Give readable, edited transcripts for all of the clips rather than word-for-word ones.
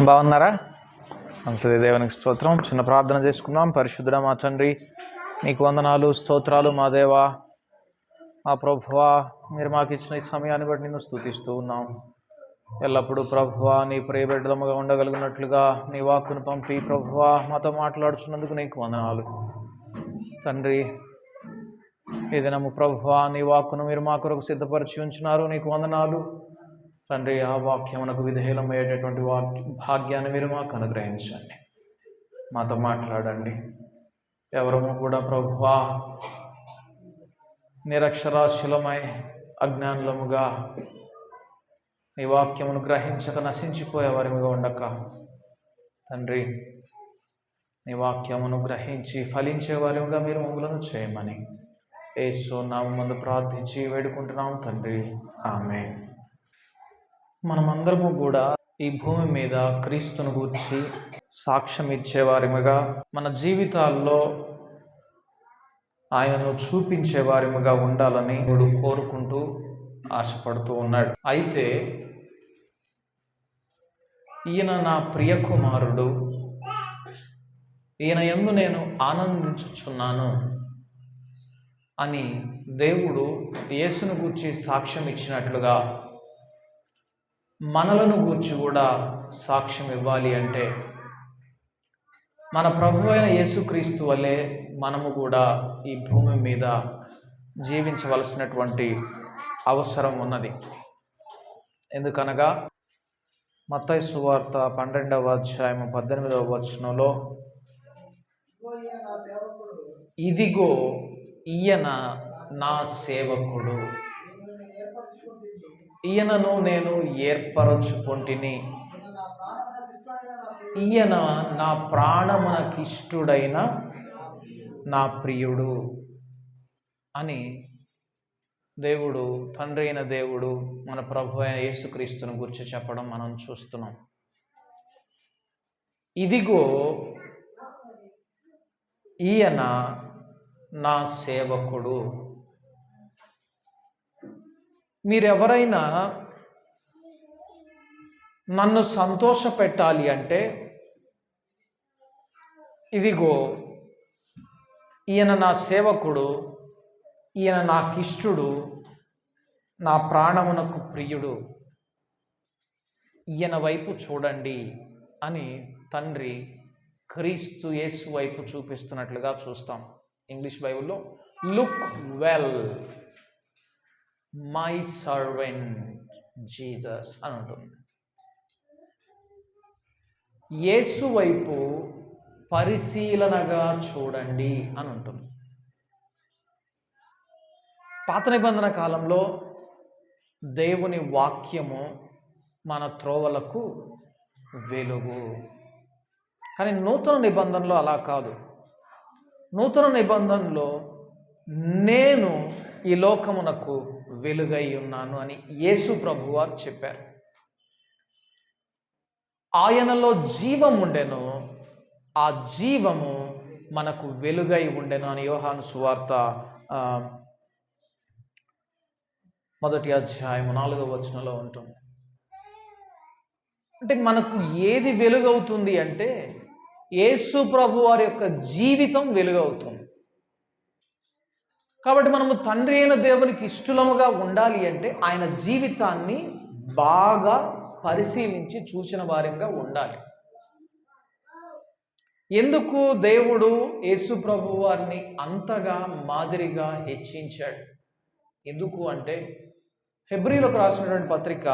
బాగున్నారా? మంచిది. దేవునికి స్తోత్రం. చిన్న ప్రార్థన చేసుకుందాం. పరిశుద్ధుడా మా తండ్రి, నీకు వందనాలు, స్తోత్రాలు మా దేవా, మా ప్రభువా. మీరు మాకు ఇచ్చిన ఈ సమయాన్ని బట్టి నిన్ను స్తుతిస్తూ ఉన్నాం. ఎల్లప్పుడూ ప్రభువా నీ ప్రియబిడ్డలముగా ఉండగలిగినట్లుగా నీ వాక్కును పంపి ప్రభువా మాతో మాట్లాడుచున్నందుకు నీకు వందనాలు తండ్రి. ఈ దినము ప్రభువా నీ వాక్కును మీరు మా కొరకు సిద్ధపరిచి ఉంచున్నారు, నీకు వందనాలు తండ్రి. ఆ వాక్యమునకు విధేయులమయ్యేటటువంటి భాగ్యాన్ని మీరు మాకు అనుగ్రహించండి. మాతో మాట్లాడండి. ఎవరము కూడా ప్రభువా నిరక్షరాస్యులమై అజ్ఞానులముగా నీ వాక్యమును గ్రహించక నశించిపోయే వారిగా ఉండక తండ్రి, నీ వాక్యమును గ్రహించి ఫలించే వారిగా మీరు మమ్మలను చేయమని యేసు నామమున ప్రార్థించి వేడుకుంటున్నాం తండ్రి. ఆమేన్. మనమందరము కూడా ఈ భూమి మీద క్రీస్తును గూర్చి సాక్ష్యం ఇచ్చేవారిగా, మన జీవితాల్లో ఆయనను చూపించేవారిగా ఉండాలని దేవుడు కోరుకుంటూ ఆశపడుతూ ఉన్నాడు. అయితే ఈయన నా ప్రియ కుమారుడు, ఈయన యందు నేను ఆనందించుచున్నాను అని దేవుడు యేసును గూర్చి సాక్ష్యం ఇచ్చినట్లుగా మనలను గూర్చి కూడా సాక్ష్యం ఇవ్వాలి అంటే మన ప్రభు అయిన యేసుక్రీస్తు వలె మనము కూడా ఈ భూమి మీద జీవించవలసినటువంటి అవసరం ఉన్నది. ఎందుకనగా మత్తయి సువార్త 12వ అధ్యాయం 18వ వచనంలో, ఇదిగో ఈయన నా సేవకుడు, ఈయనను నేను ఏర్పరచుకొంటిని, ఈయన నా ప్రాణమునకిష్టుడైన నా ప్రియుడు అని దేవుడు, తండ్రి అయిన దేవుడు మన ప్రభు అయిన యేసుక్రీస్తుని గురించి చెప్పడం మనం చూస్తున్నాం. ఇదిగో ఈయన నా సేవకుడు. మీరెవరైనా నన్ను సంతోషపెట్టాలి అంటే ఇదిగో ఈయన నా సేవకుడు, ఈయన నాకిష్టుడు, నా ప్రాణమునకు ప్రియుడు, ఈయన వైపు చూడండి అని తండ్రి క్రీస్తు యేసు వైపు చూపిస్తున్నట్లుగా చూస్తాం. ఇంగ్లీష్ బైబిల్లో look well my servant Jesus అని ఉంటుంది. యేసు వైపు పరిశీలనగా చూడండి అని ఉంటుంది. పాత నిబంధన కాలంలో దేవుని వాక్యము మన త్రోవలకు వెలుగు. కానీ నూతన నిబంధనలో అలా కాదు. నూతన నిబంధనలో నేను ఈ లోకమునకు వెలుగై ఉన్నాను అని యేసు ప్రభువారు చెప్పారు. ఆయనలో జీవం ఉండెను, ఆ జీవము మనకు వెలుగై ఉండెను అని యోహాను సువార్త 1వ అధ్యాయం 4వ వచనంలో ఉంటుంది. అంటే మనకు ఏది వెలుగవుతుంది అంటే యేసు ప్రభు వారి యొక్క జీవితం వెలుగవుతుంది. కాబట్టి మనము తండ్రి అయిన దేవునికి ఇష్టలముగా ఉండాలి అంటే ఆయన జీవితాన్ని బాగా పరిశీలించి చూసిన వారిగా ఉండాలి. ఎందుకు దేవుడు యేసు ప్రభు వారిని అంతగా మాదిరిగా హెచ్చించాడు? ఎందుకు అంటే హెబ్రీలకు రాసినటువంటి పత్రిక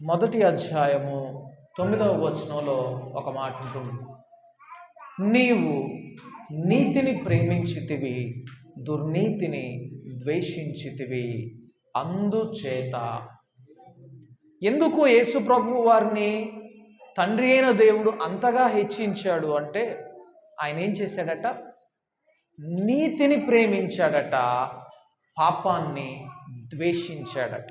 1వ అధ్యాయము 9వ వచనంలో ఒక మాట ఉంటుంది. నీవు నీతిని ప్రేమించితివి, దుర్నీతిని ద్వేషించితివి, అందుచేత. ఎందుకు యేసు ప్రభు వారిని తండ్రి అయిన దేవుడు అంతగా హెచ్చించాడు అంటే ఆయన ఏం చేశాడట? నీతిని ప్రేమించాడట, పాపాన్ని ద్వేషించాడట.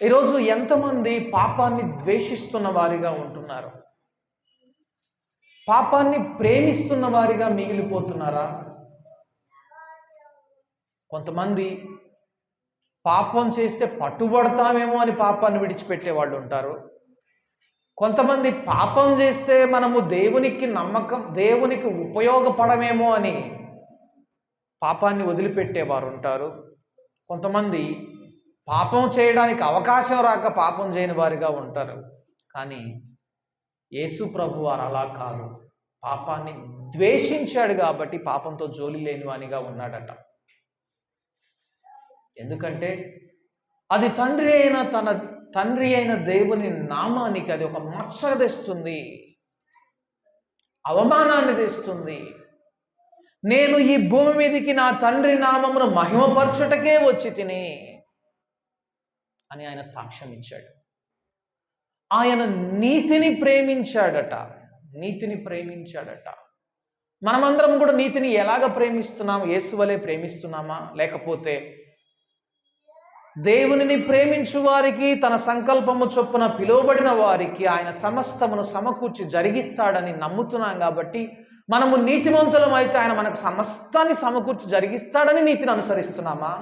ఈరోజు ఎంతమంది పాపాన్ని ద్వేషిస్తున్న వారిగా ఉంటున్నారు? పాపాన్ని ప్రేమిస్తున్న వారిగా మిగిలిపోతున్నారా? కొంతమంది పాపం చేస్తే పట్టుబడతామేమో అని పాపాన్ని విడిచిపెట్టే వాళ్ళు ఉంటారు. కొంతమంది పాపం చేస్తే మనము దేవునికి ఉపయోగపడమేమో అని పాపాన్ని వదిలిపెట్టేవారు ఉంటారు. కొంతమంది పాపం చేయడానికి అవకాశం రాక పాపం చేయని వారిగా ఉంటారు. కానీ యేసు ప్రభు వారు అలా కాదు. పాపాన్ని ద్వేషించాడు కాబట్టి పాపంతో జోలి లేని వానిగా ఉన్నాడట. ఎందుకంటే అది తండ్రి అయిన దేవుని నామానికి అది ఒక మచ్చ తెస్తుంది, అవమానాన్ని తెస్తుంది. నేను ఈ భూమి మీదకి నా తండ్రి నామమును మహిమపరచుటకే వచ్చి తిని అని ఆయన సాక్ష్యం ఇచ్చాడు. ఆయన నీతిని ప్రేమించాడట. మనమందరం కూడా నీతిని ఎలాగ ప్రేమిస్తున్నాం? యేసు వలె ప్రేమిస్తున్నామా? లేకపోతే దేవునిని ప్రేమించు వారికి, తన సంకల్పము చొప్పున పిలువబడిన వారికి ఆయన సమస్తమును సమకూర్చి జరిగిస్తాడని నమ్ముతున్నాం కాబట్టి మనము నీతిమంతులం అయితే ఆయన మనకు సమస్తాన్ని సమకూర్చి జరిగిస్తాడని నీతిని అనుసరిస్తున్నామా?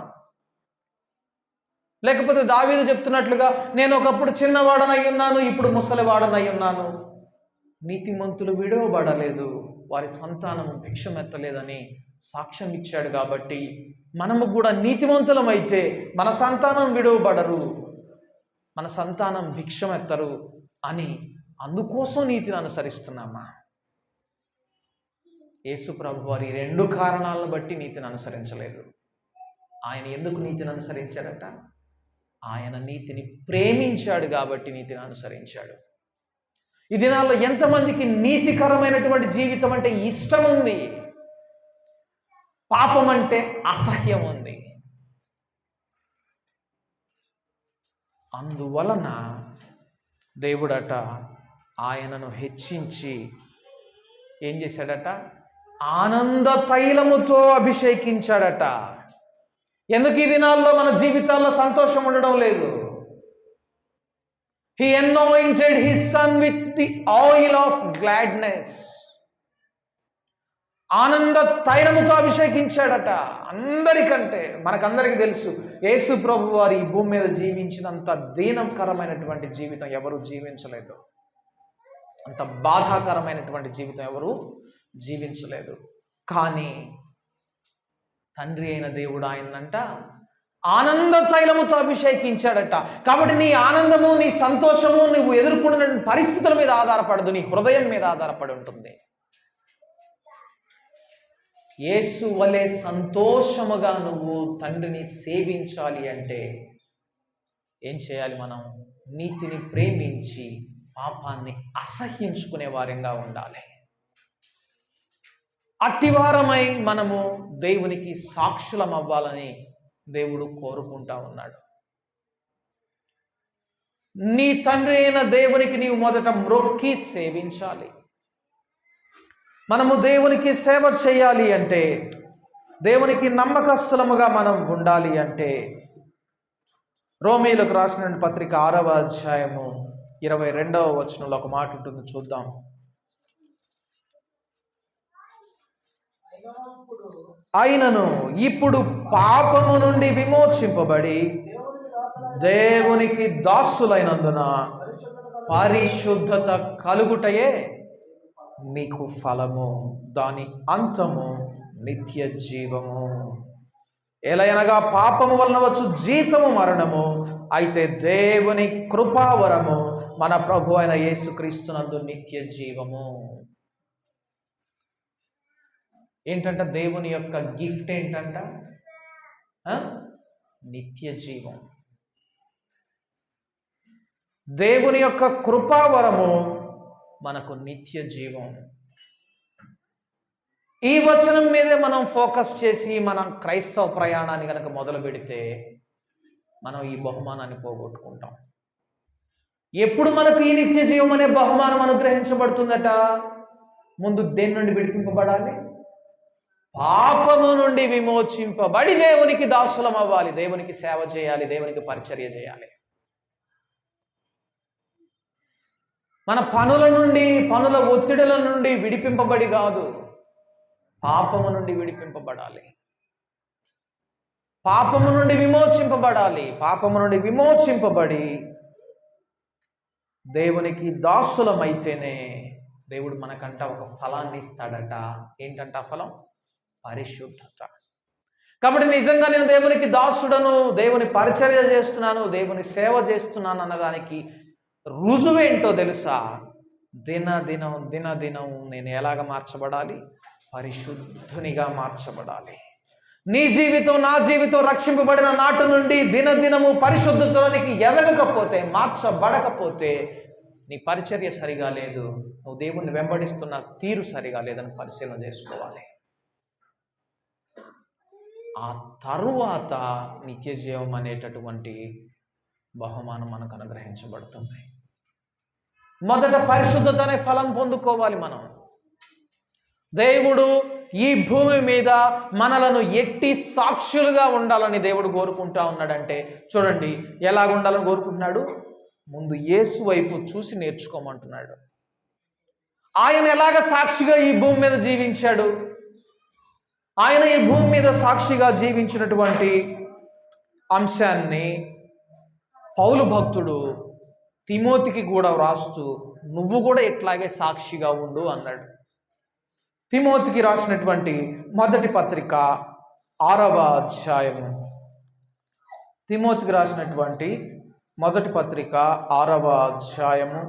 లేకపోతే దావీదు చెప్తున్నట్లుగా నేను ఒకప్పుడు చిన్నవాడనై ఉన్నాను, ఇప్పుడు ముసలివాడనై ఉన్నాను. నీతిమంతులు విడవబడలేదు, వారి సంతానం భిక్షమెత్తలేదని సాక్ష్యం ఇచ్చాడు. కాబట్టి మనము కూడా నీతిమంతులం అయితే మన సంతానం విడవబడరు, మన సంతానం భిక్షమెత్తరు అని అందుకోసం నీతిని అనుసరిస్తున్నామా? యేసు ప్రభు వారి 2 కారణాలను బట్టి నీతిని అనుసరించలేదు. ఆయన ఎందుకు నీతిని అనుసరించాడట? ఆయన నీతిని ప్రేమించాడు కాబట్టి నీతిని అనుసరించాడు. ఈ దినాల్లో ఎంతమందికి నీతికరమైనటువంటి జీవితం అంటే ఇష్టం ఉంది, పాపం అంటే అసహ్యం ఉంది. అందువలన దేవుడట ఆయనను హెచ్చించి ఏం చేశాడట? ఆనంద తైలముతో అభిషేకించాడట. ఎందుకు ఈ దినాల్లో మన జీవితాల్లో సంతోషం ఉండడం లేదు? He anointed his son with the oil of gladness. ఆనంద తైలముతో అభిషేకించాడట. అందరికంటే మనకందరికీ తెలుసు, యేసు ప్రభు వారు ఈ భూమి మీద జీవించినంత దీనకరమైనటువంటి జీవితం ఎవరు జీవించలేదు, అంత బాధాకరమైనటువంటి జీవితం ఎవరు జీవించలేదు. కానీ తండ్రి అయిన దేవుడు ఆయనంట ఆనంద తైలముతో అభిషేకించాడట. కాబట్టి నీ ఆనందము, నీ సంతోషము నువ్వు ఎదుర్కొన్న పరిస్థితుల మీద ఆధారపడదు, నీ హృదయం మీద ఆధారపడి ఉంటుంది. యేసు వలె సంతోషముగా నువ్వు తండ్రిని సేవించాలి అంటే ఏం చేయాలి? మనం నీతిని ప్రేమించి పాపాన్ని అసహ్యించుకునే వారంగా ఉండాలి. అట్టివారమై మనము దేవునికి సాక్షులం అవ్వాలని దేవుడు కోరుకుంటా ఉన్నాడు. నీ తండ్రి అయిన దేవునికి నీవు మొదట మ్రొక్కి సేవించాలి. మనము దేవునికి సేవ చేయాలి అంటే, దేవునికి నమ్మకస్తులముగా మనం ఉండాలి అంటే, రోమీయులకు రాసిన పత్రిక 6వ అధ్యాయము 22వ వచనంలో ఒక మాట ఉంటుంది, చూద్దాం. అయినను ఇప్పుడు పాపము నుండి విమోచింపబడి దేవునికి దాసులైనందున పరిశుద్ధత కలుగుటయే మీకు ఫలము, దాని అంతము నిత్య జీవము. ఎలయనగా పాపము వలన వచ్చు జీతము మరణము, అయితే దేవుని కృపావరము మన ప్రభు అయిన యేసుక్రీస్తునందు నిత్య జీవము. ఏంటంట? దేవుని యొక్క గిఫ్ట్ ఏంటంట? నిత్య జీవం. దేవుని యొక్క కృపావరము మనకు నిత్య జీవం. ఈ వచనం మీదే మనం ఫోకస్ చేసి మనం క్రైస్తవ ప్రయాణాన్ని కనుక మొదలు పెడితే మనం ఈ బహుమానాన్ని పోగొట్టుకుంటాం. ఎప్పుడు మనకు ఈ నిత్య జీవం అనే బహుమానం అనుగ్రహించబడుతుందట? ముందు దేని నుండి విడిపింపబడాలి? పాపము నుండి విమోచింపబడి దేవునికి దాసులం అవ్వాలి, దేవునికి సేవ చేయాలి, దేవునికి పరిచర్య చేయాలి. మన పనుల ఒత్తిడుల నుండి విడిపింపబడి కాదు, పాపము నుండి విడిపింపబడాలి, పాపము నుండి విమోచింపబడాలి. పాపము నుండి విమోచింపబడి దేవునికి దాసులమైతేనే దేవుడు మనకంట ఒక ఫలాన్ని ఇస్తాడట. ఏంటంట ఆ ఫలం? పరిశుద్ధత. కాబట్టి నిజంగా నేను దేవునికి దాసుడను, దేవుని పరిచర్య చేస్తున్నాను, దేవుని సేవ చేస్తున్నాను అన్నదానికి రుజువేంటో తెలుసా? దినదినం నేను ఎలాగ మార్చబడాలి? పరిశుద్ధునిగా మార్చబడాలి. నీ జీవితం, నా జీవితం రక్షింపబడిన నాటి నుండి దినదినము పరిశుద్ధతలోనికి ఎదగకపోతే, మార్చబడకపోతే నీ పరిచర్య సరిగా లేదు, నువ్వు దేవుణ్ణి వెంబడిస్తున్న తీరు సరిగా లేదని పరిశీలన చేసుకోవాలి. ఆ తరువాత నిత్య జీవం అనేటటువంటి బహుమానం మనకు అనుగ్రహించబడుతుంది. మొదట పరిశుద్ధత అనే ఫలం పొందుకోవాలి మనం. దేవుడు ఈ భూమి మీద మనలను ఎట్టి సాక్షులుగా ఉండాలని దేవుడు కోరుకుంటా ఉన్నాడంటే చూడండి, ఎలాగ ఉండాలని కోరుకుంటున్నాడు? ముందు యేసు వైపు చూసి నేర్చుకోమంటున్నాడు. ఆయన ఎలాగ సాక్షిగా ఈ భూమి మీద జీవించాడు? ఆయన ఈ భూమి మీద సాక్షిగా జీవించినటువంటి అంశాన్ని పౌలు భక్తుడు తిమోతికి కూడా వ్రాస్తూ, నువ్వు కూడా ఇట్లాగే సాక్షిగా ఉండు అన్నాడు. తిమోతికి రాసినటువంటి మొదటి పత్రిక 6వ అధ్యాయము, తిమోతికి రాసినటువంటి మొదటి పత్రిక 6వ అధ్యాయము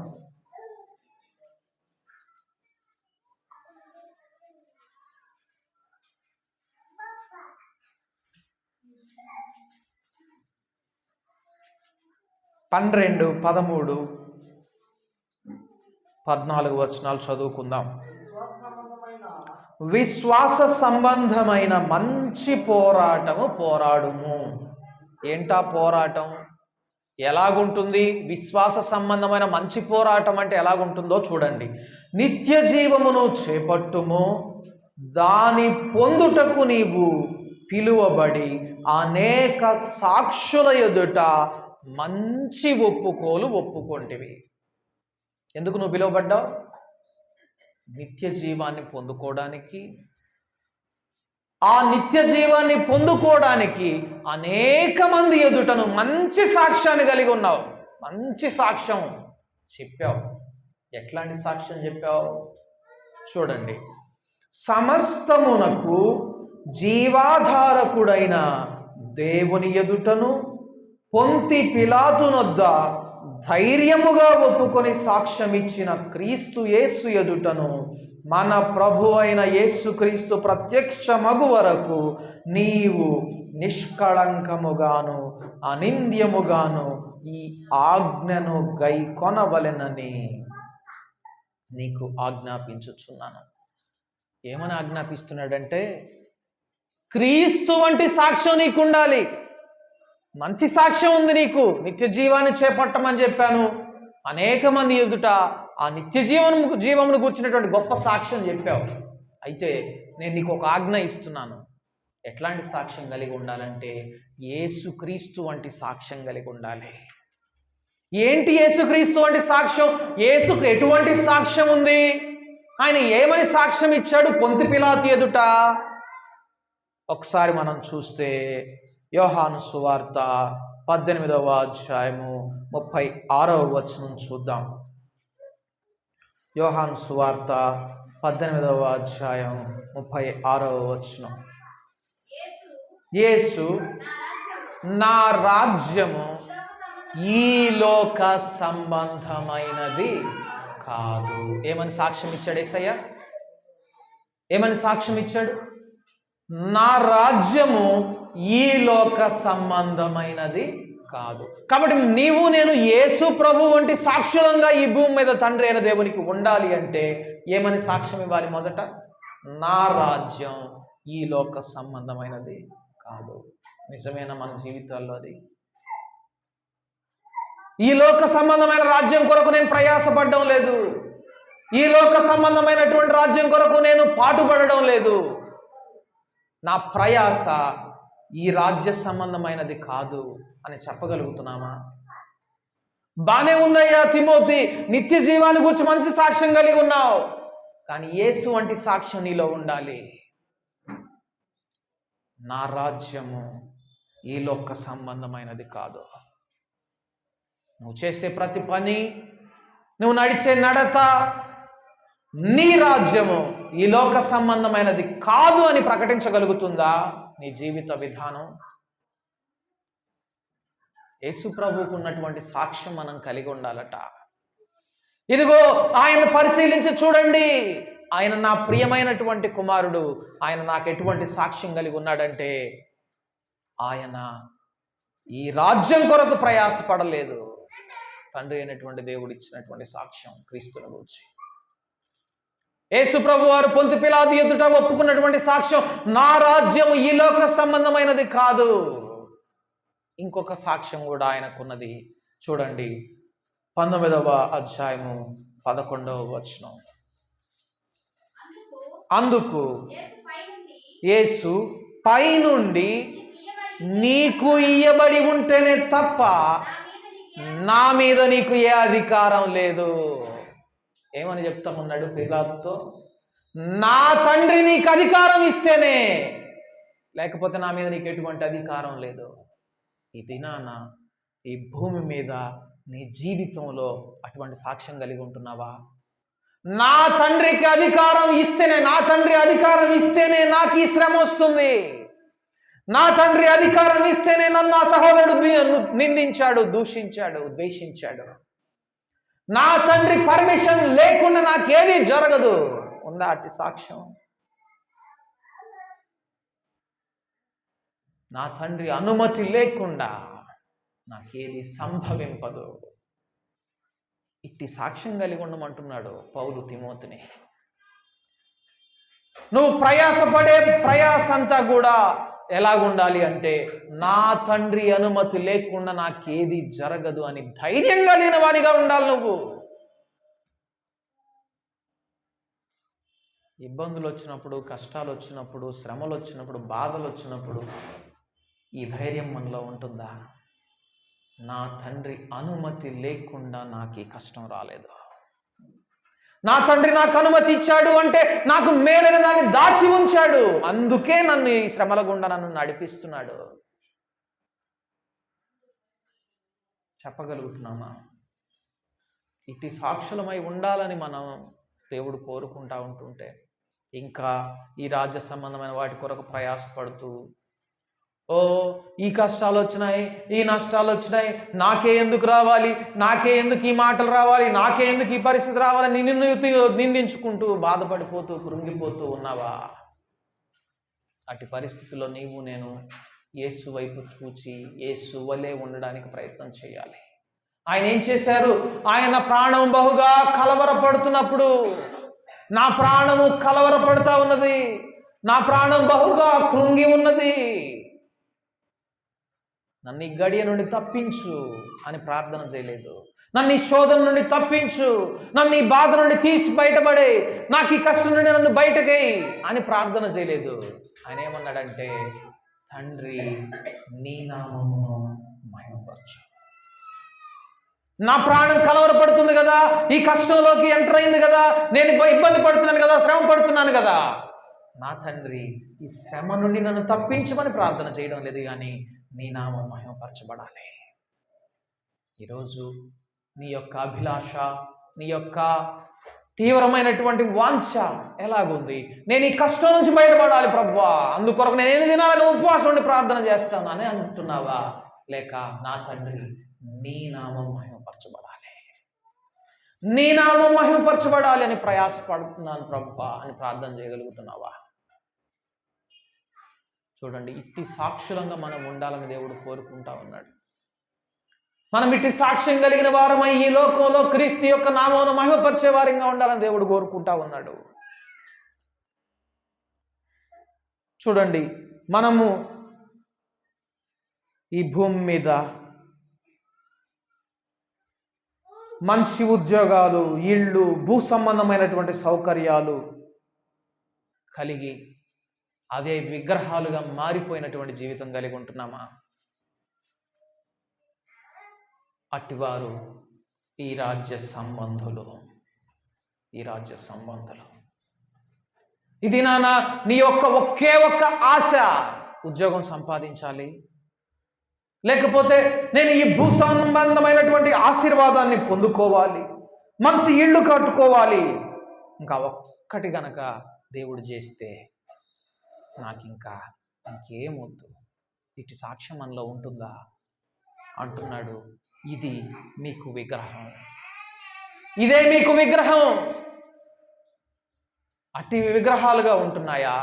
12, 13, 14 వచనాలు చదువుకుందాం. విశ్వాస సంబంధమైన మంచి పోరాటము పోరాడుము. ఏంటా పోరాటం? ఎలాగుంటుంది? విశ్వాస సంబంధమైన మంచి పోరాటం అంటే ఎలాగుంటుందో చూడండి. నిత్య జీవమును చేపట్టుము, దాని పొందుటకు నీవు పిలువబడి అనేక సాక్షుల ఎదుట మంచి ఒప్పుకోలు ఒప్పుకొంటివి. ఎందుకు నువ్వు పిలువబడ్డావు? నిత్య జీవాన్ని పొందుకోవడానికి. ఆ నిత్య జీవాన్ని పొందుకోవడానికి అనేక మంది ఎదుటను మంచి సాక్ష్యాన్ని కలిగి ఉన్నావు. మంచి సాక్ష్యం చెప్పావు. ఎట్లాంటి సాక్ష్యం చెప్పావు? చూడండి. సమస్తమునకు జీవాధారకుడైన దేవుని ఎదుటను పొంతి పిలాతునొద్ద ధైర్యముగా ఒప్పుకొని సాక్ష్యం ఇచ్చిన క్రీస్తు యేసు ఎదుటను మన ప్రభు అయిన యేసు క్రీస్తు ప్రత్యక్షమగు వరకు నీవు నిష్కళంకముగాను అనింద్యముగాను ఈ ఆజ్ఞను గైకొనవలెనని నీకు ఆజ్ఞాపించుచున్నాను. ఏమని ఆజ్ఞాపిస్తున్నాడంటే, క్రీస్తు వంటి సాక్ష్యం నీకు ఉండాలి. మంచి సాక్ష్యం ఉంది నీకు. నిత్య జీవాన్ని చేపట్టమని చెప్పాను. అనేక మంది ఎదుట ఆ నిత్య జీవమును కూర్చున్నటువంటి గొప్ప సాక్ష్యం చెప్పావు. అయితే నేను నీకు ఒక ఆజ్ఞ ఇస్తున్నాను. ఎట్లాంటి సాక్ష్యం కలిగి ఉండాలంటే, యేసుక్రీస్తు వంటి సాక్ష్యం కలిగి ఉండాలి. ఏంటి యేసుక్రీస్తు వంటి సాక్ష్యం? యేసుకు ఎటువంటి సాక్ష్యం ఉంది? ఆయన ఏమని సాక్ష్యం ఇచ్చాడు పొంతి పిలాతు ఎదుట? ఒకసారి మనం చూస్తే యోహాను సువార్త 18వ అధ్యాయము 36వ వచనం చూద్దాం. యోహాను సువార్త 18వ అధ్యాయం 36వ వచనం. యేసు, నా రాజ్యము ఈ లోక సంబంధమైనది కాదు. ఏమని సాక్ష్యం ఇచ్చాడు యేసయ్య? ఏమని సాక్ష్యం ఇచ్చాడు? నా రాజ్యము ఈ లోక సంబంధమైనది కాదు. కాబట్టి నీవు నేను యేసు ప్రభు వంటి సాక్షులంగా ఈ భూమి మీద తండ్రి అయిన దేవునికి ఉండాలి అంటే ఏమని సాక్ష్యం ఇవ్వాలి? మొదట, నా రాజ్యం ఈ లోక సంబంధమైనది కాదు. నిజమైన మన జీవితాల్లో అది. ఈ లోక సంబంధమైన రాజ్యం కొరకు నేను ప్రయాసపడడం లేదు. ఈ లోక సంబంధమైనటువంటి రాజ్యం కొరకు నేను పాటుపడడం లేదు. నా ప్రయాస ఈ రాజ్య సంబంధమైనది కాదు అని చెప్పగలుగుతున్నామా? బానే ఉందయ్యా తిమోతి, నిత్య జీవాన్ని గురించి మంచి సాక్ష్యం కలిగి ఉన్నావు, కానీ యేసు వంటి సాక్ష్యం నీలో ఉండాలి. నా రాజ్యము ఈ లోక సంబంధమైనది కాదు. నువ్వు చేసే ప్రతి పని, నువ్వు నడిచే నడత, నీ రాజ్యము ఈ లోక సంబంధమైనది కాదు అని ప్రకటించగలుగుతుందా నీ జీవిత విధానం? యేసు ప్రభువుకు ఉన్నటువంటి సాక్ష్యం మనం కలిగి ఉండాలట. ఇదిగో ఆయన పరిశీలించి చూడండి, ఆయన నా ప్రియమైనటువంటి కుమారుడు, ఆయన నాకు ఎటువంటి సాక్ష్యం కలిగి ఉన్నాడంటే ఆయన ఈ రాజ్యం కొరకు ప్రయాసపడలేదు. తండ్రి అయినటువంటి దేవుడు ఇచ్చినటువంటి సాక్ష్యం క్రీస్తుని గురించి. యేసు ప్రభు వారు పొంతి పిలాతు ఎదుట ఒప్పుకున్నటువంటి సాక్ష్యం, నా రాజ్యం ఈ లోక సంబంధమైనది కాదు. ఇంకొక సాక్ష్యం కూడా ఆయనకున్నది. చూడండి 19వ అధ్యాయము 11వ వచనం. అందుకు యేసు పైనుండి నీకు ఇయ్యబడి ఉంటేనే తప్ప నా మీద నీకు ఏ అధికారం లేదు. ఏమని చెప్తామన్నాడు పిలాతుతో? నా తండ్రి నీకు అధికారం ఇస్తేనే, లేకపోతే నా మీద నీకు ఎటువంటి అధికారం లేదు. ఈ దినాన ఈ భూమి మీద నీ జీవితంలో అటువంటి సాక్ష్యం కలిగి ఉంటున్నావా? నా తండ్రికి అధికారం ఇస్తేనే, నా తండ్రి అధికారం ఇస్తేనే నాకు ఈ శ్రమ వస్తుంది. నా తండ్రి అధికారం ఇస్తేనే నన్ను ఆ సహోదరుడు నిందించాడు, దూషించాడు, ద్వేషించాడు. నా తండ్రి పర్మిషన్ లేకుండా నాకేది జరగదు. ఉందా అట్టి సాక్ష్యం? నా తండ్రి అనుమతి లేకుండా నాకేది సంభవింపదు. ఇట్టి సాక్ష్యం కలిగి ఉండమంటున్నాడు పౌలు తిమోతిని. నువ్వు ప్రయాసపడే ప్రయాసంతా కూడా ఎలాగుండాలి అంటే, నా తండ్రి అనుమతి లేకుండా నాకేది జరగదు అని ధైర్యంగా లేని వాడిగా ఉండాలి. నువ్వు ఇబ్బందులు వచ్చినప్పుడు, కష్టాలు వచ్చినప్పుడు, శ్రమలు వచ్చినప్పుడు, బాధలు వచ్చినప్పుడు ఈ ధైర్యం మనలో ఉంటుందా? నా తండ్రి అనుమతి లేకుండా నాకు ఈ కష్టం రాలేదు. నా తండ్రి నాకు అనుమతి ఇచ్చాడు అంటే నాకు మేలైన దాన్ని దాచి ఉంచాడు. అందుకే నన్ను ఈ శ్రమల గుండా నన్ను నడిపిస్తున్నాడు. చెప్పగలుగుతున్నామా? ఇట్టి సాక్షులమై ఉండాలని మనం దేవుడు కోరుకుంటా ఉంటుంటే, ఇంకా ఈ రాజ్య సంబంధమైన వాటి కొరకు ప్రయాసపడుతూ, ఓ ఈ కష్టాలు వచ్చినాయి, ఈ నష్టాలు వచ్చినాయి, నాకే ఎందుకు రావాలి, నాకే ఎందుకు ఈ మాటలు రావాలి, నాకే ఎందుకు ఈ పరిస్థితి రావాలి, నిన్ను నిందించుకుంటూ బాధపడిపోతూ కృంగిపోతూ ఉన్నావా? అట్టి పరిస్థితుల్లో నీవు నేను యేసు వైపు చూచి యేసు వలే ఉండడానికి ప్రయత్నం చేయాలి. ఆయన ఏం చేశారు? ఆయన ప్రాణం బహుగా కలవరపడుతున్నప్పుడు, నా ప్రాణము కలవరపడుతూ ఉన్నది, నా ప్రాణం బహుగా కృంగి ఉన్నది, నన్ను ఈ గడియ నుండి తప్పించు అని ప్రార్థన చేయలేదు. నన్ను ఈ శోధన నుండి తప్పించు, నన్ను ఈ బాధ నుండి తీసి బయటపడే, నాకు ఈ కష్టం నుండి నన్ను బయటకి అని ప్రార్థన చేయలేదు. ఆయన ఏమన్నాడంటే, తండ్రి నీ నామమును మహిమపరచు. నా ప్రాణం కలవరపడుతుంది కదా, ఈ కష్టంలోకి ఎంటర్ అయింది కదా, నేను ఇబ్బంది పడుతున్నాను కదా, శ్రమ పడుతున్నాను కదా, నా తండ్రి ఈ శ్రమ నుండి నన్ను తప్పించమని ప్రార్థన చేయడం లేదు, కానీ నీ నామం మహిమపరచబడాలి. ఈరోజు నీ యొక్క అభిలాష, నీ యొక్క తీవ్రమైనటువంటి వాంఛ ఎలాగుంది? నేను ఈ కష్టం నుంచి బయటపడాలి ప్రభువా, అందుకొరకు నేను 8 దినాలను ఉపవాసం ఉండి ప్రార్థన చేస్తాను అని అంటున్నావా? లేక నా తండ్రి నీ నామం మహిమపరచబడాలి, నీ నామం మహిమపరచబడాలి అని ప్రయాసపడుతున్నాను ప్రభువా అని ప్రార్థన చేయగలుగుతున్నావా? చూడండి, ఇట్టి సాక్షులంగా మనం ఉండాలని దేవుడు కోరుకుంటా ఉన్నాడు. మనం ఇట్టి సాక్ష్యం కలిగిన వారమై ఈ లోకంలో క్రీస్తు యొక్క నామమును మహిమపరిచే వారంగా ఉండాలని దేవుడు కోరుకుంటా ఉన్నాడు. చూడండి, మనము ఈ భూమి మీద మంచి ఉద్యోగాలు, ఇళ్ళు, భూ సంబంధమైనటువంటి సౌకర్యాలు కలిగి అదే విగ్రహాలుగా మారిపోయినటువంటి జీవితం కలిగి ఉంటున్నామా? అట్టివారు ఈ రాజ్య సంబంధులు. ఇది నాన్న నీ యొక్క ఒకే ఒక్క ఆశ ఉద్యోగం సంపాదించాలి, లేకపోతే నేను ఈ భూ సంబంధమైనటువంటి ఆశీర్వాదాన్ని పొందుకోవాలి, మంచి ఇళ్ళు కట్టుకోవాలి. ఇంకా ఒక్కటి గనక దేవుడు చేస్తే నాకు ఇంకేమొద్దు. ఇటు సాక్ష్యం మనలో ఉంటుందా అంటున్నాడు. ఇది మీకు విగ్రహం, ఇదే మీకు విగ్రహం. అట్టి విగ్రహాలుగా ఉంటున్నాయా?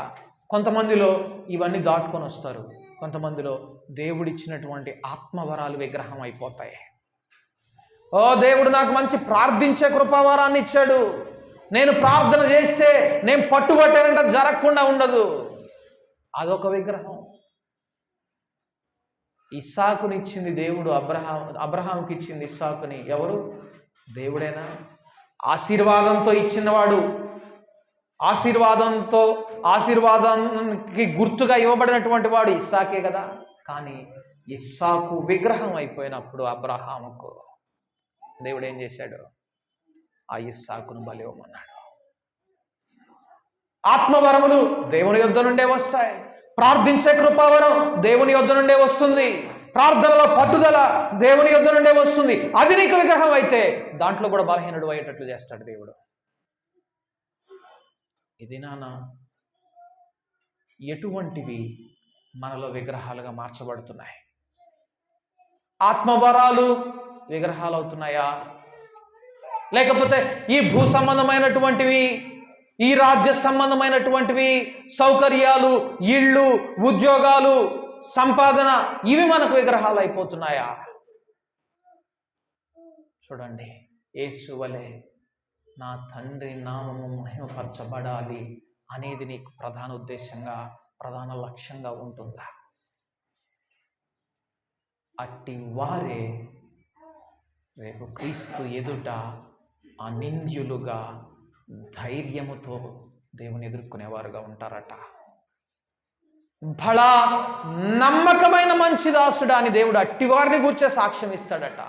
కొంతమందిలో ఇవన్నీ దాటుకొని వస్తారు, కొంతమందిలో దేవుడిచ్చినటువంటి ఆత్మవరాలు విగ్రహం అయిపోతాయి. ఓ దేవుడు నాకు మంచి ప్రార్థించే కృపావరాన్ని ఇచ్చాడు, నేను ప్రార్థన చేస్తే నేను పట్టుబట్టానంటే జరగకుండా ఉండదు, అదొక విగ్రహం. ఇస్సాకునిచ్చింది దేవుడు, అబ్రహాంకి ఇచ్చింది ఇస్సాకుని ఎవరు? దేవుడేనా? ఆశీర్వాదంతో ఇచ్చినవాడు, ఆశీర్వాదానికి గుర్తుగా ఇవ్వబడినటువంటి వాడు ఇస్సాకే కదా. కానీ ఇస్సాకు విగ్రహం అయిపోయినప్పుడు అబ్రహాముకు దేవుడు ఏం చేశాడు? ఆ ఇస్సాకును బలి ఇవ్వమన్నాడు. ఆత్మవరములు దేవుని యొద్ద నుండే వస్తాయి, ప్రార్థించే కృపావరం దేవుని యొద్ద నుండే వస్తుంది, ప్రార్థనలో పట్టుదల దేవుని యొద్ద నుండే వస్తుంది. అది నీకు విగ్రహం అయితే దాంట్లో కూడా బలహీనుడు అయ్యేటట్లు చేస్తాడు దేవుడు. ఇది నాన్న ఎటువంటివి మనలో విగ్రహాలుగా మార్చబడుతున్నాయి? ఆత్మవరాలు విగ్రహాలు అవుతున్నాయా? లేకపోతే ఈ భూ సంబంధమైనటువంటివి, ఈ రాజ్య సంబంధమైనటువంటివి, సౌకర్యాలు, ఇళ్ళు, ఉద్యోగాలు, సంపాదన, ఇవి మనకు విగ్రహాలు అయిపోతున్నాయా? చూడండి, యేసు వలె నా తండ్రి నామము మహిమపరచబడాలి అనేది నీకు ప్రధాన ఉద్దేశంగా, ప్రధాన లక్ష్యంగా ఉంటుందా? అట్టి వారే రేపు క్రీస్తు ఎదుట అనింద్యులుగా ధైర్యముతో దేవుని ఎదుర్కొనేవారుగా ఉంటారట. బలా నమ్మకమైన మంచి దాసుడా అని దేవుడు అట్టి వారిని గురించే సాక్ష్యం ఇస్తాడట.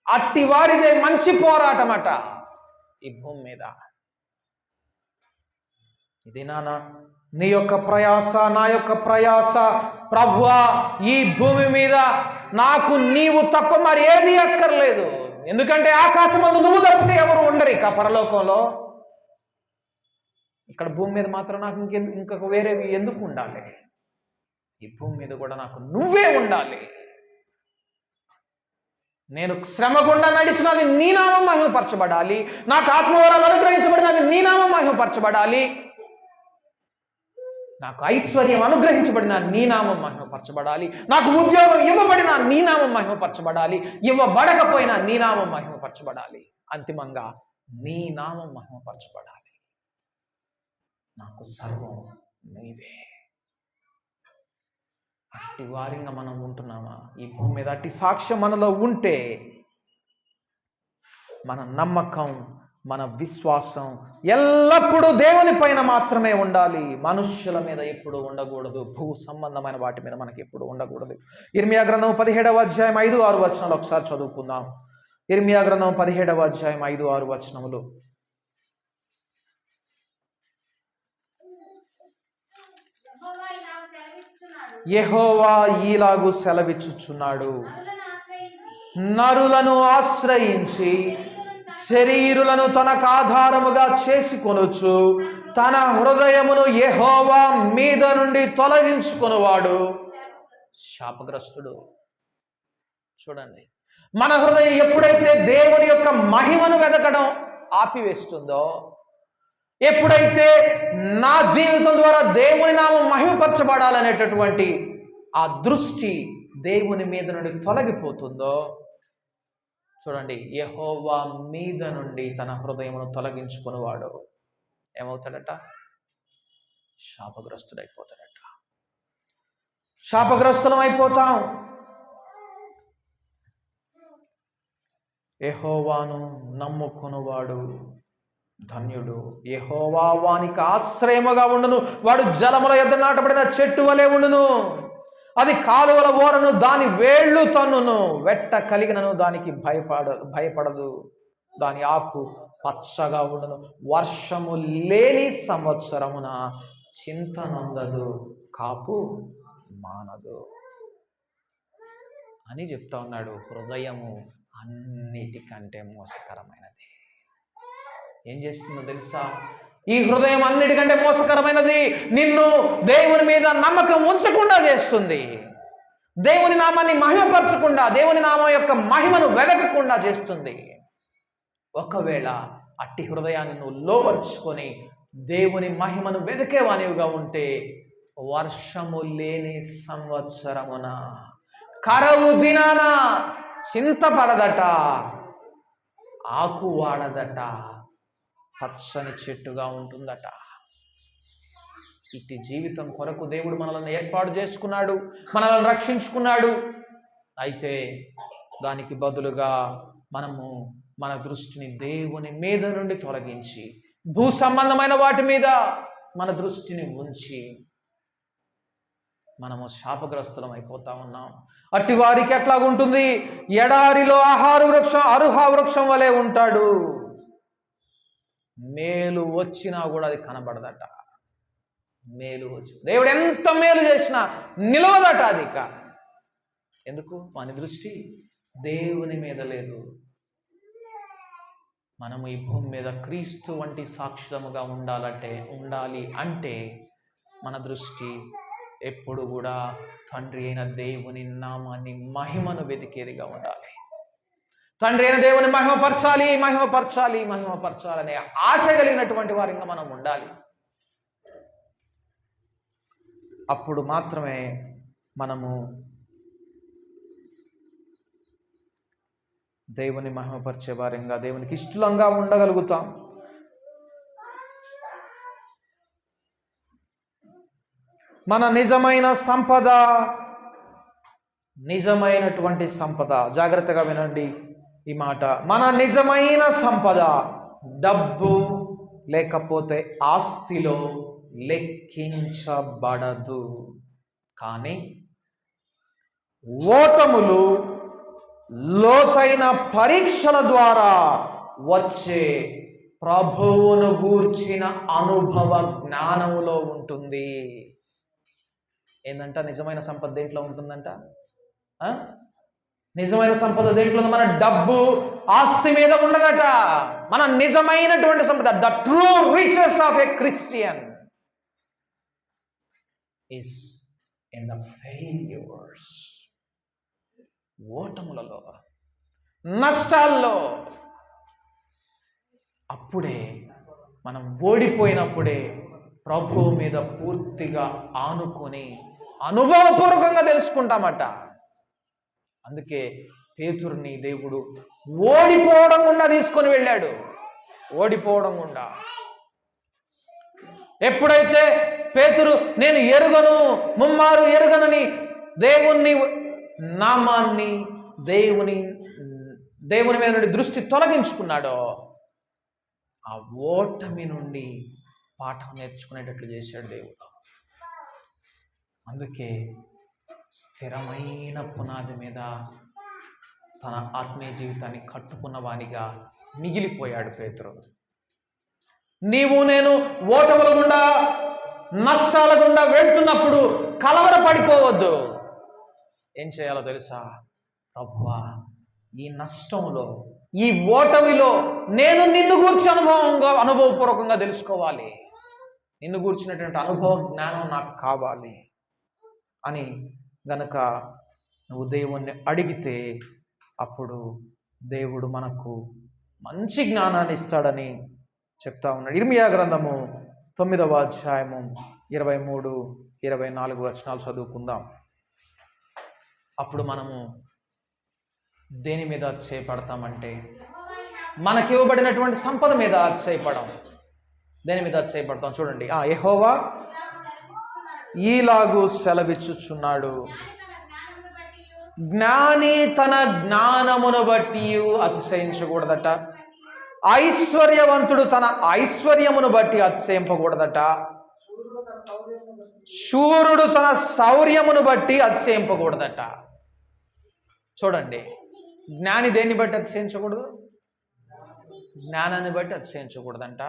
అట్టి వారిదే మంచి పోరాటం అట ఈ భూమి మీద. ఇది నాన్న నీ యొక్క ప్రయాస, నా యొక్క ప్రయాస. ప్రభువా, ఈ భూమి మీద నాకు నీవు తప్ప మరి ఏది అక్కర్లేదు. ఎందుకంటే ఆకాశమందు నువ్వు తప్పితే ఎవరు ఉండరు ఇక పరలోకంలో. ఇక్కడ భూమి మీద మాత్రం నాకు ఇంకొక వేరేవి ఎందుకు ఉండాలి? ఈ భూమి మీద కూడా నాకు నువ్వే ఉండాలి. నేను శ్రమ గుండా నడిచినది నీ నామం మహిమపరచబడాలి, నాకు ఆత్మవరాలు అనుగ్రహించబడినది నీ నామం మహిమపరచబడాలి, నాకు ఐశ్వర్యం అనుగ్రహించబడిన నీ నామం మహిమపరచబడాలి, నాకు ఉద్యోగం ఇవ్వబడిన నీ నామం మహిమపరచబడాలి, ఇవ్వబడకపోయినా నీ నామం మహిమపరచబడాలి, అంతిమంగా నీ నామం మహిమపరచబడాలి. నాకు సర్వం నీవే. అట్టి వారిగా మనం ఉంటున్నామా ఈ భూమి మీద? అట్టి సాక్ష్యం మనలో ఉంటే మన నమ్మకం, మన విశ్వాసం ఎల్లప్పుడూ దేవుని పైన మాత్రమే ఉండాలి, మనుష్యుల మీద ఎప్పుడు ఉండకూడదు, భూ సంబంధమైన వాటి మీద మనకి ఎప్పుడు ఉండకూడదు. ఇర్మియా గ్రంథం 17వ అధ్యాయం 5-6 వచనాలు ఒకసారి చదువుకుందాం. ఇర్మియా గ్రంథం 17వ అధ్యాయం 5-6 వచనములు. యెహోవా ఈలాగు సెలవిచ్చుచున్నాడు, నరులను ఆశ్రయించి శరీరులను తనకు ఆధారముగా చేసుకొనుచు తన హృదయమును యెహోవా మీద నుండి తొలగించుకొనువాడు శాపగ్రస్తుడు. చూడండి, మన హృదయం ఎప్పుడైతే దేవుని యొక్క మహిమను వెతకడం ఆపివేస్తుందో, ఎప్పుడైతే నా జీవితం ద్వారా దేవుని నామం మహిమపరచబడాలనేటటువంటి ఆ దృష్టి దేవుని మీద నుండి తొలగిపోతుందో, చూడండి, యెహోవా మీద నుండి తన హృదయమును తొలగించుకునేవాడు ఏమవుతాడట? శాపగ్రస్తుడైపోతాడట. శాపగ్రస్తులం అయిపోతాం. యెహోవాను నమ్ముకునేవాడు ధన్యుడు. యెహోవా వానికి ఆశ్రయముగా ఉండును, వాడు జలముల యొద్ద నాటబడిన చెట్టు వలె ఉండును, అది కాలువల ఓరను దాని వేళ్ళు తన్నును, వెట్ట కలిగినను దానికి భయపడదు, దాని ఆకు పచ్చగా ఉండును, వర్షము లేని సంవత్సరమున చింత నొందదు, కాపు మానదు అని చెప్తా ఉన్నాడు. హృదయము అన్నిటికంటే మోసకరమైనది. ఏం చేస్తుందో తెలుసా? ఈ హృదయం అన్నిటికంటే మోసకరమైనది. నిన్ను దేవుని మీద నమ్మకం ఉంచకుండా చేస్తుంది. దేవుని నామాన్ని మహిమపరచకుండా, దేవుని నామం యొక్క మహిమను వెదకకుండా చేస్తుంది. ఒకవేళ అట్టి హృదయాన్ని నువ్వు లోపరుచుకొని దేవుని మహిమను వెదకేవానివిగా ఉంటే, వర్షము లేని సంవత్సరమున కరవు దినాన చింతపడదట, ఆకు వాడదట, పచ్చని చెట్టుగా ఉంటుందట. ఇట్టి జీవితం కొరకు దేవుడు మనల్ని ఏర్పాటు చేసుకున్నాడు, మనల్ని రక్షించుకున్నాడు. అయితే దానికి బదులుగా మనము మన దృష్టిని దేవుని మీద నుండి తొలగించి భూ సంబంధమైన వాటి మీద మన దృష్టిని ఉంచి మనము శాపగ్రస్తులం అయిపోతా ఉన్నాం. అట్టి వారికి ఎట్లాగుంటుంది? ఎడారిలో అరుహా వృక్షం వలె ఉంటాడు. మేలు వచ్చినా కూడా అది కనబడదట. మేలు వచ్చి దేవుడు ఎంత మేలు చేసినా నిలవదట అది. ఎందుకు? మన దృష్టి దేవుని మీద లేదు. మనము ఈ భూమి మీద క్రీస్తు వంటి సాక్షులముగా ఉండాలి అంటే మన దృష్టి ఎప్పుడు కూడా తండ్రి అయిన దేవుని నామాన్ని మహిమను వెతికేదిగా ఉండాలి. తండ్రి అయిన దేవుని మహిమపరచాలనే ఆశ కలిగినటువంటి వారిగా మనం ఉండాలి. అప్పుడు మాత్రమే మనము దేవుని మహిమపరిచే వారంగా, దేవునికి ఇష్టలంగా ఉండగలుగుతాం. మన నిజమైనటువంటి సంపద, జాగ్రత్తగా వినండి ఈ మాట. మన నిజమైన సంపద డబ్బు లేకపోతే ఆస్తిలో లెక్కించబడదు. కానీ ఓటములు, లోతైన పరీక్షల ద్వారా వచ్చే ప్రభువును గూర్చిన అనుభవ జ్ఞానములో ఉంటుంది. ఏందంట? నిజమైన సంపద దేంట్లో ఉంటుందంట? నిజమైన సంపద దేంట్లో? మన డబ్బు, ఆస్తి మీద ఉండదట. మన నిజమైనటువంటి సంపద, the true riches of a Christian is in the failures. ఓటములలో, నష్టాల్లో. అప్పుడే మనం ఓడిపోయినప్పుడే ప్రభువు మీద పూర్తిగా ఆనుకొని అనుభవపూర్వకంగా తెలుసుకుంటామట. అందుకే పేతురుని దేవుడు ఓడిపోవడం గుండా తీసుకొని వెళ్ళాడు. ఓడిపోవడం గుండా. ఎప్పుడైతే పేతురు నేను ఎరుగను, ముమ్మారు ఎరుగనని దేవుని నామాన్ని, దేవుని మీద నుండి దృష్టి తొలగించుకున్నాడో, ఆ ఓటమి నుండి పాఠం నేర్చుకునేటట్లు చేశాడు దేవుడు. అందుకే స్థిరమైన పునాది మీద తన ఆత్మీయ జీవితాన్ని కట్టుకున్న వానిగా మిగిలిపోయాడు పేతురు. నీవు నేను ఓటముల గుండా, నష్టాల గుండా వెళ్తున్నప్పుడు కలవరపడిపోవద్దు. ఏం చేయాలో తెలుసా? ప్రభువా, ఈ నష్టంలో, ఈ ఓటమిలో నేను నిన్ను గూర్చి అనుభవపూర్వకంగా తెలుసుకోవాలి. నిన్ను గూర్చినటువంటి అనుభవ జ్ఞానం నాకు కావాలి అని గనక నువ్వు దేవుణ్ణి అడిగితే, అప్పుడు దేవుడు మనకు మంచి జ్ఞానాన్ని ఇస్తాడని చెప్తా ఉన్నాడు. ఇర్మియా గ్రంథము 9వ అధ్యాయము 23, 24 వచనాలు చదువుకుందాం. అప్పుడు మనము దేని మీద అతిశయపడతామంటే, మనకి ఇవ్వబడినటువంటి సంపద మీద అతిశయపడం. దేని మీద అతిశయపడతాం? చూడండి. యెహోవా ఈలాగు సెలవిచ్చుచున్నాడు, జ్ఞాని తన జ్ఞానమును బట్టి అతిశయించకూడదట, ఐశ్వర్యవంతుడు తన ఐశ్వర్యమును బట్టి అతిశయింపకూడదట, శూరుడు తన శౌర్యమును బట్టి అతిశయింపకూడదట. చూడండి, జ్ఞాని దేన్ని బట్టి అతిశయించకూడదు? జ్ఞానాన్ని బట్టి అతిశయించకూడదంట.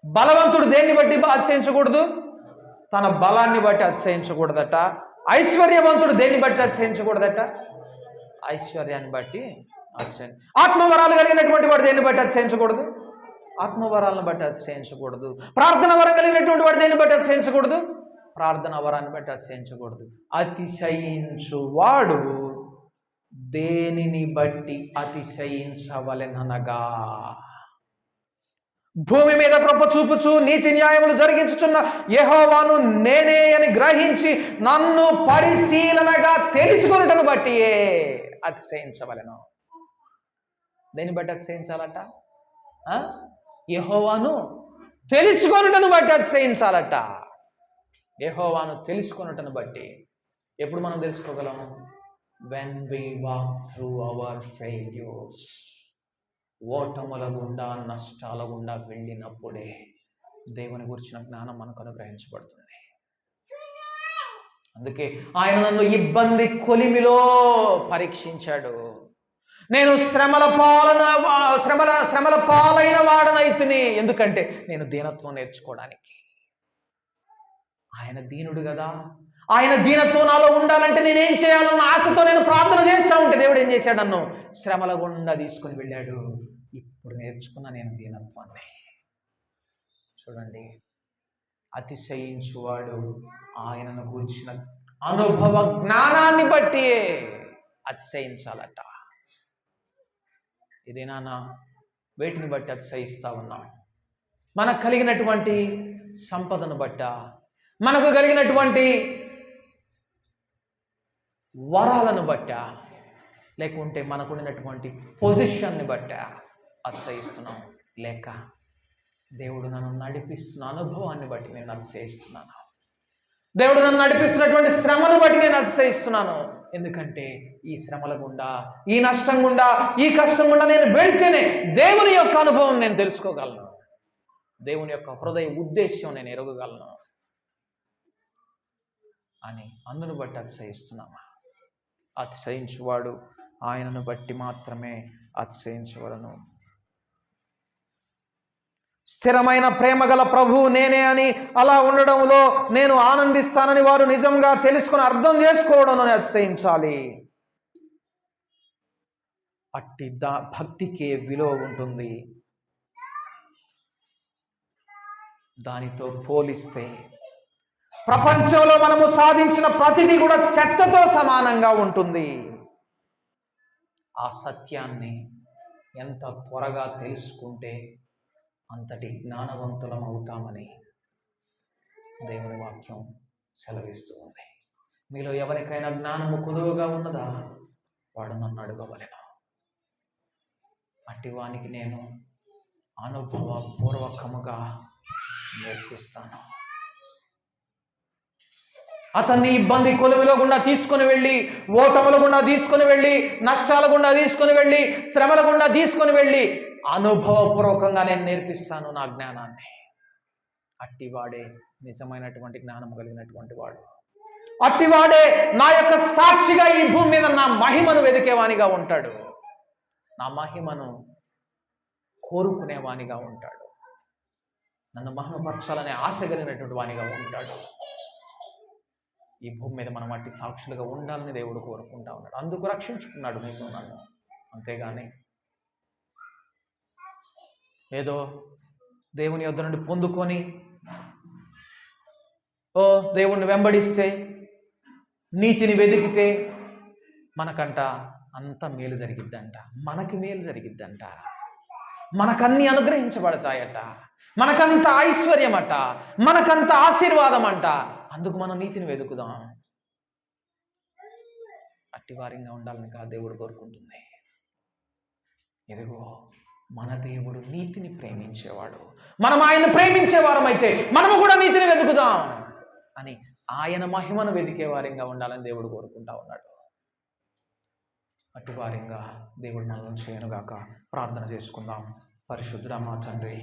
బలవంతుడు దేన్ని బట్టి అతిశయించకూడదు? తన బలాన్ని బట్టి అతిశయించకూడదట. ఐశ్వర్యవంతుడు దేన్ని బట్టి అతిశయించకూడదట? ఐశ్వర్యాన్ని బట్టి ఆత్మవరాలు కలిగినటువంటి వాడు దేన్ని బట్టి అతిశయించకూడదు? ఆత్మవరాలను బట్టి అతిశయించకూడదు. ప్రార్థన వరం కలిగినటువంటి వాడు దేన్ని బట్టి అతిశయించకూడదు? ప్రార్థన వరాన్ని బట్టి అతిశయించకూడదు. అతిశయించువాడు దేనిని బట్టి అతిశయించవలెననగా, భూమి మీద కృప చూపుచు నీతి న్యాయములు జరిగించుచున్న యెహోవాను నేనే అని గ్రహించి నన్ను పరిశీలనగా తెలుసుకొనుటను బట్టియే అతిశయించవలెను. దేన్ని బట్టి అతిశయించాలట? యెహోవాను తెలుసుకొనుటను బట్టి అతిశయించాలట. యెహోవాను తెలుసుకొనుటను బట్టి. ఎప్పుడు మనం తెలుసుకోగలం? when we walk through our failures. ఓటముల గుండా, నష్టాల గుండా వెళ్ళినప్పుడే దేవుని గురించిన జ్ఞానం మనకు అనుగ్రహించబడుతుంది. అందుకే ఆయన నన్ను ఇబ్బంది కొలిమిలో పరీక్షించాడు. నేను శ్రమల పాలైన వాడనైతిని. ఎందుకంటే నేను దీనత్వం నేర్చుకోవడానికి. ఆయన దీనుడు కదా, ఆయన దీనత్వం నాలో ఉండాలంటే నేనేం చేయాలన్న ఆశతో నేను ప్రార్థన చేస్తూ ఉంటే దేవుడు ఏం చేశాడు? నన్ను శ్రమల గుండా తీసుకొని వెళ్ళాడు. ఇప్పుడు నేర్చుకున్న నేను దీనత్వాన్ని. చూడండి, అతిశయించువాడు ఆయనను గూర్చిన అనుభవ జ్ఞానాన్ని బట్టి అతిశయించాలట. ఇదేనా వేటిని బట్టి అతిశయిస్తా ఉన్నాం? మనకు కలిగినటువంటి సంపదను బట్ట, మనకు కలిగినటువంటి వరాలను బట్ట, లేకుంటే మనకున్నటువంటి పొజిషన్ని బట్ట అతిశయిస్తున్నాం, లేక దేవుడు నన్ను నడిపిస్తున్న అనుభవాన్ని బట్టి నేను అతిశయిస్తున్నాను, దేవుడు నన్ను నడిపిస్తున్నటువంటి శ్రమను బట్టి నేను అతిశయిస్తున్నాను. ఎందుకంటే ఈ శ్రమల గుండా, ఈ నష్టం గుండా, ఈ కష్టం గుండా నేను వెళ్తేనే దేవుని యొక్క అనుభవం నేను తెలుసుకోగలను, దేవుని యొక్క హృదయ ఉద్దేశ్యం నేను ఎరగగలను అని అందును బట్టి అతిశయిస్తున్నామా? అతిశయించువాడు ఆయనను బట్టి మాత్రమే అతిశయించవలను. స్థిరమైన ప్రేమ గల ప్రభువు నేనే అని అలా ఉండడంలో నేను ఆనందిస్తానని వారు నిజంగా తెలుసుకుని అర్థం చేసుకోవడంలోనే అతిశయించాలి. అట్టి భక్తికే విలువ ఉంటుంది. దానితో పోలిస్తే ప్రపంచంలో మనము సాధించిన ప్రతిదీ కూడా చెత్తతో సమానంగా ఉంటుంది. ఆ సత్యాన్ని ఎంత త్వరగా తెలుసుకుంటే అంతటి జ్ఞానవంతులం అవుతామని దేవుని వాక్యం సెలవిస్తూ ఉంది. మీలో ఎవరికైనా జ్ఞానము కుదువుగా ఉన్నదా? వాడు నన్ను అడగవలెను. అట్టి వానికి నేను అనుభవపూర్వకముగా నేర్పిస్తాను. అతన్ని ఇబ్బంది కొలువులో గుండా తీసుకుని వెళ్ళి, ఓటముల గుండా తీసుకుని వెళ్ళి, నష్టాల గుండా తీసుకుని వెళ్ళి, శ్రమల గుండా తీసుకుని వెళ్ళి అనుభవపూర్వకంగా నేను నేర్పిస్తాను నా జ్ఞానాన్ని. అట్టివాడే నిజమైనటువంటి జ్ఞానం కలిగినటువంటి వాడు. అట్టివాడే నా యొక్క సాక్షిగా ఈ భూమి మీద నా మహిమను వెదికేవానిగా ఉంటాడు, నా మహిమను కోరుకునేవానిగా ఉంటాడు, నన్ను మహిమపరచాలనే ఆశ కలిగినటువంటి వానిగా ఉంటాడు. ఈ భూమి మీద మనం అట్టి సాక్షులుగా ఉండాలని దేవుడు కోరుకుంటా ఉన్నాడు. అందుకు రక్షించుకున్నాడు నేను నన్ను. అంతేగాని ఏదో దేవుని యొద్ద నుండి పొందుకొని దేవుణ్ణి వెంబడిస్తే, నీతిని వెతికితే మనకంట అంత మేలు జరిగిద్దంట, మనకి మేలు జరిగిద్దంట, మనకన్నీ అనుగ్రహించబడతాయట, మనకంత ఐశ్వర్యమట, మనకంత ఆశీర్వాదం అంట. అందుకు మనం నీతిని వెతుకుదాం. అట్టివారిగా ఉండాలని కాదు దేవుడు కోరుకుంటుంది. ఎదుగో మన దేవుడు నీతిని ప్రేమించేవాడు. మనం ఆయన్ని ప్రేమించేవారమైతే మనము కూడా నీతిని వెతుకుదాం అని ఆయన మహిమను వెతికే వారిగా ఉండాలని దేవుడు కోరుకుంటా ఉన్నాడు. అట్టివారిగా దేవుడు మనల్ని చేయనుగాక. ప్రార్థన చేసుకుందాం. పరిశుద్ధుడా మా తండ్రి,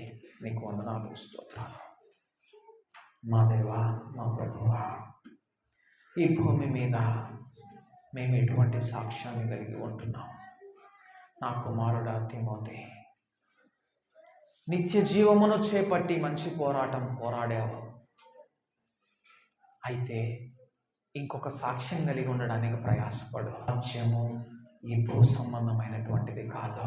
నీకు వందనాలు, స్తోత్రాలు. మా దేవా, మా ప్రభువా, ఈ భూమి మీద మేము ఎటువంటి సాక్ష్యాన్ని కలిగి ఉంటున్నాం? నా కుమారుడా తిమోతి, నిత్య జీవమును చేపట్టి మంచి పోరాటం పోరాడావు. అయితే ఇంకొక సాక్ష్యం కలిగి ఉండడానికి ప్రయాసపడు. రాజ్యము, ఈ భూ సంబంధమైనటువంటిది కాదు.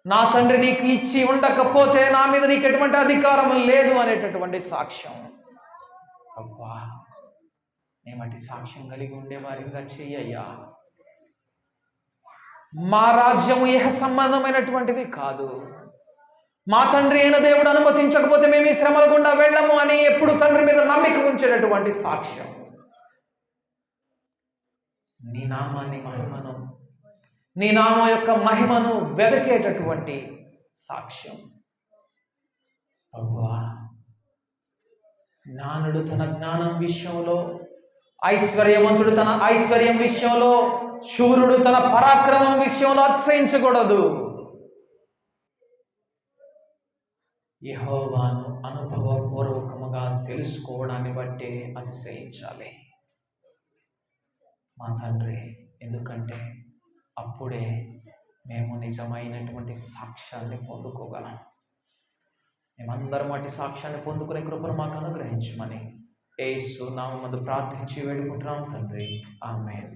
నా తండ్రి నీకు ఇచ్చి ఉండకపోతే నా మీద నీకు ఎటువంటి అధికారం లేదు అనేటటువంటి సాక్ష్యం. అబ్బా, మేమటి సాక్ష్యం కలిగి ఉండేవారిగా చెయ్యయ్యా. మా రాజ్యము ఇహ సంబంధమైనటువంటిది కాదు. మా తండ్రి అయిన దేవుడు అనుమతించకపోతే మేము ఈ శ్రమల గుండా వెళ్ళము అని ఎప్పుడు తండ్రి మీద నమ్మిక ఉంచేటటువంటి సాక్ష్యం. నీ నామాన్ని మహిమను, నీ నామం యొక్క మహిమను వెదకేటటువంటి సాక్ష్యం. ప్రభువా, జ్ఞానుడు తన జ్ఞానం విషయంలో, ఐశ్వర్యవంతుడు తన ఐశ్వర్యం విషయంలో, శూరుడు తన పరాక్రమం విషయంలో అతిశయించకూడదు. యెహోవాను అనుభవపూర్వకముగా తెలుసుకోవడాన్ని బట్టే అతిశయించాలి మా తండ్రి. ఎందుకంటే అప్పుడే మేము నిజమైనటువంటి సాక్ష్యాన్ని పొందుకోగలం. మేమందరం అట్టి సాక్ష్యాన్ని పొందుకునే కృపను మాకు అనుగ్రహించమని యేసు నామమున ప్రార్థించి వేడుకుంటున్నాం తండ్రి. ఆమేన్.